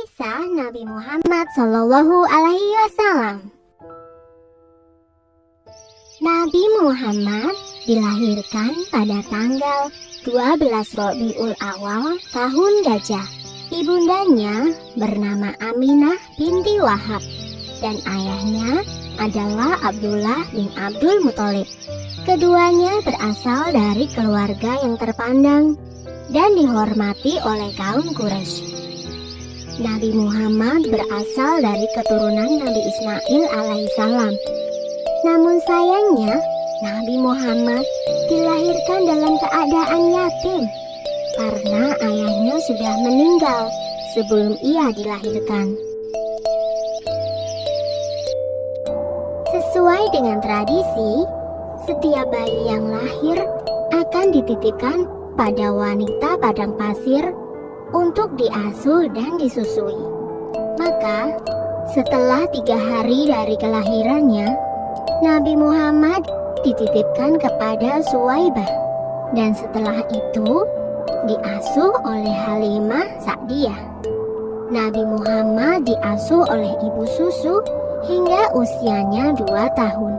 Kisah Nabi Muhammad Shallallahu Alaihi Wasallam. Nabi Muhammad dilahirkan pada tanggal 12 Rabiul Awal tahun Gajah. Ibundanya bernama Aminah binti Wahab dan ayahnya adalah Abdullah bin Abdul Muthalib. Keduanya berasal dari keluarga yang terpandang dan dihormati oleh kaum Quraisy. Nabi Muhammad berasal dari keturunan Nabi Ismail alaihissalam. Namun sayangnya, Nabi Muhammad dilahirkan dalam keadaan yatim karena ayahnya sudah meninggal sebelum ia dilahirkan. Sesuai dengan tradisi, setiap bayi yang lahir akan dititipkan pada wanita padang pasir untuk diasuh dan disusui. Maka, setelah 3 hari dari kelahirannya, Nabi Muhammad dititipkan kepada Suwaibah, dan setelah itu diasuh oleh Halimah Sa'diyah. Nabi Muhammad diasuh oleh ibu susu hingga usianya 2 tahun.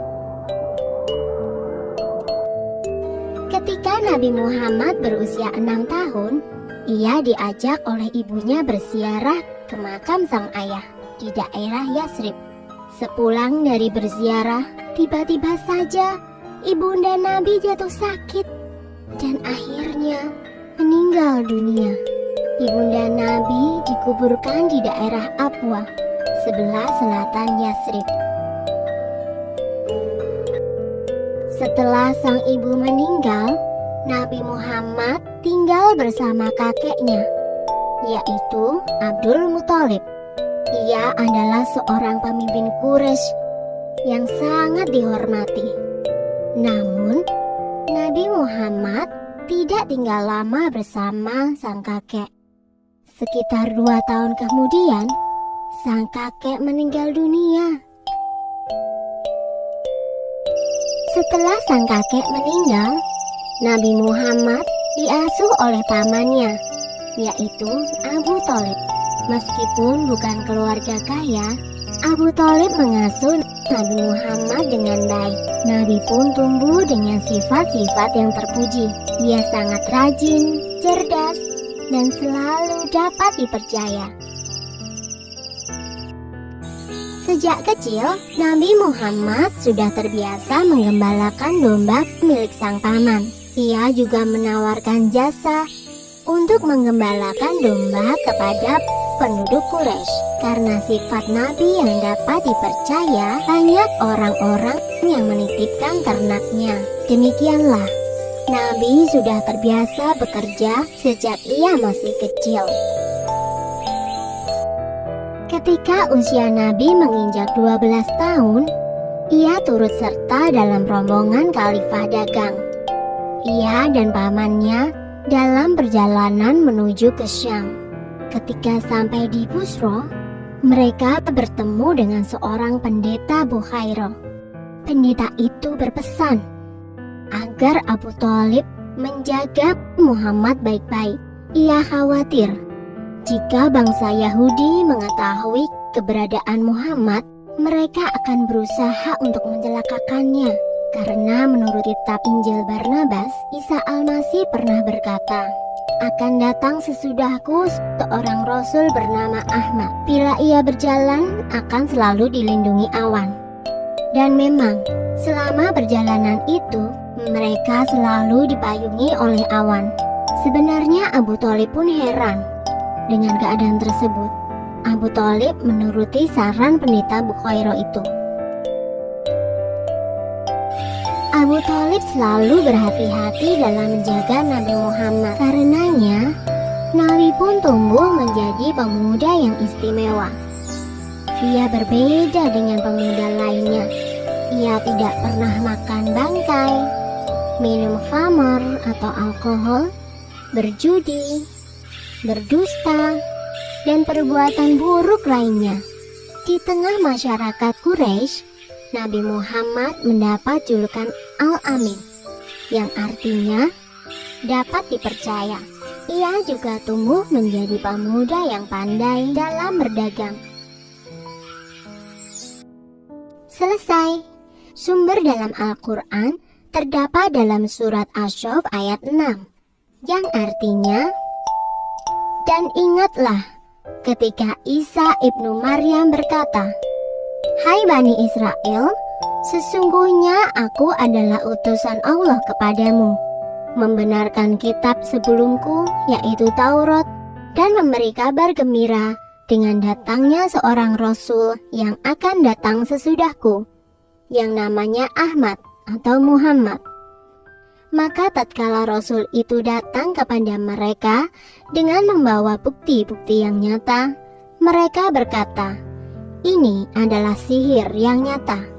Ketika Nabi Muhammad berusia 6 tahun, ia diajak oleh ibunya berziarah ke makam sang ayah di daerah Yatsrib. Sepulang dari berziarah, tiba-tiba saja ibunda Nabi jatuh sakit dan akhirnya meninggal dunia. Ibunda Nabi dikuburkan di daerah Abwa, sebelah selatan Yatsrib. Setelah sang ibu meninggal, Nabi Muhammad tinggal bersama kakeknya, yaitu Abdul Muthalib. Ia adalah seorang pemimpin Quraisy yang sangat dihormati. Namun, Nabi Muhammad tidak tinggal lama bersama sang kakek. Sekitar 2 tahun kemudian, sang kakek meninggal dunia. Setelah sang kakek meninggal, Nabi Muhammad diasuh oleh pamannya, yaitu Abu Thalib. Meskipun bukan keluarga kaya, Abu Thalib mengasuh Nabi Muhammad dengan baik. Nabi pun tumbuh dengan sifat-sifat yang terpuji. Ia sangat rajin, cerdas, dan selalu dapat dipercaya. Sejak kecil, Nabi Muhammad sudah terbiasa menggembalakan domba milik sang paman. Ia juga menawarkan jasa untuk menggembalakan domba kepada penduduk Quraisy. Karena sifat Nabi yang dapat dipercaya, banyak orang-orang yang menitipkan ternaknya. Demikianlah, Nabi sudah terbiasa bekerja sejak ia masih kecil. Ketika usia Nabi menginjak 12 tahun, ia turut serta dalam rombongan khalifah dagang. Ia dan pamannya dalam perjalanan menuju ke Syam. Ketika sampai di Busra, mereka bertemu dengan seorang pendeta Bukhairah. Pendeta itu berpesan agar Abu Thalib menjaga Muhammad baik-baik. Ia khawatir jika bangsa Yahudi mengetahui keberadaan Muhammad, mereka akan berusaha untuk mencelakakannya. Karena menurut kitab Injil Barnabas, Isa Al-Masih pernah berkata, "Akan datang sesudahku seorang rasul bernama Ahmad. Bila ia berjalan, akan selalu dilindungi awan." Dan memang, selama perjalanan itu, mereka selalu dipayungi oleh awan. Sebenarnya Abu Thalib pun heran dengan keadaan tersebut. Abu Thalib menuruti saran pendeta Bukhairah itu. Abu Thalib selalu berhati-hati dalam menjaga Nabi Muhammad. Karenanya, Nabi pun tumbuh menjadi pemuda yang istimewa. Ia berbeda dengan pemuda lainnya. Ia tidak pernah makan bangkai, minum khamar atau alkohol, berjudi, berdusta, dan perbuatan buruk lainnya. Di tengah masyarakat Quraisy, Nabi Muhammad mendapat julukan Al-Amin, yang artinya dapat dipercaya. Ia juga tumbuh menjadi pemuda yang pandai dalam berdagang. Selesai. Sumber dalam Al-Quran terdapat dalam surat Asy-Syaff ayat 6, yang artinya, "Dan ingatlah ketika Isa ibnu Maryam berkata, 'Hai Bani Israel, sesungguhnya aku adalah utusan Allah kepadamu, membenarkan kitab sebelumku yaitu Taurat, dan memberi kabar gembira dengan datangnya seorang Rasul yang akan datang sesudahku, yang namanya Ahmad atau Muhammad.' Maka tatkala Rasul itu datang kepada mereka dengan membawa bukti-bukti yang nyata, mereka berkata, 'Ini adalah sihir yang nyata.'